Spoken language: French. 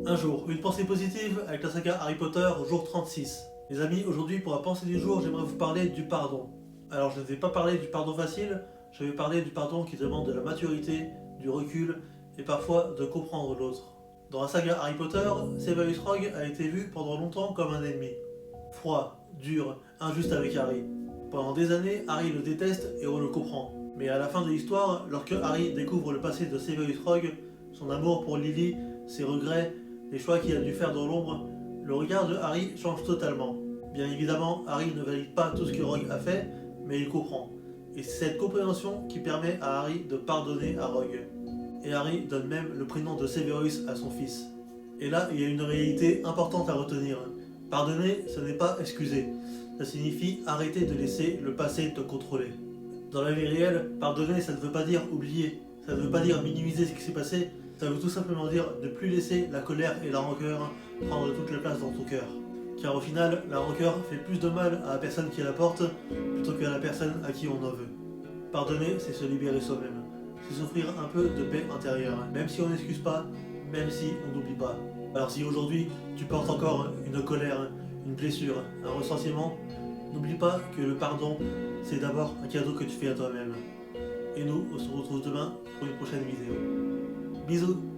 Un jour, une pensée positive avec la saga Harry Potter, jour 36. Les amis, aujourd'hui pour la pensée du jour, j'aimerais vous parler du pardon. Alors je ne vais pas parler du pardon facile, je vais parler du pardon qui demande de la maturité, du recul et parfois de comprendre l'autre. Dans la saga Harry Potter, Severus Rogue a été vu pendant longtemps comme un ennemi. Froid, dur, injuste avec Harry. Pendant des années, Harry le déteste et on le comprend. Mais à la fin de l'histoire, lorsque Harry découvre le passé de Severus Rogue, son amour pour Lily, ses regrets, les choix qu'il a dû faire dans l'ombre, le regard de Harry change totalement. Bien évidemment, Harry ne valide pas tout ce que Rogue a fait, mais il comprend. Et c'est cette compréhension qui permet à Harry de pardonner à Rogue. Et Harry donne même le prénom de Severus à son fils. Et là, il y a une réalité importante à retenir. Pardonner, ce n'est pas excuser. Ça signifie arrêter de laisser le passé te contrôler. Dans la vie réelle, pardonner, ça ne veut pas dire oublier. Ça ne veut pas dire minimiser ce qui s'est passé. Ça veut tout simplement dire ne plus laisser la colère et la rancœur prendre toute la place dans ton cœur. Car au final, la rancœur fait plus de mal à la personne qui la porte plutôt qu'à la personne à qui on en veut. Pardonner, c'est se libérer soi-même. C'est s'offrir un peu de paix intérieure, même si on n'excuse pas, même si on n'oublie pas. Alors si aujourd'hui tu portes encore une colère, une blessure, un ressentiment, n'oublie pas que le pardon, c'est d'abord un cadeau que tu fais à toi-même. Et nous, on se retrouve demain pour une prochaine vidéo. Bisous.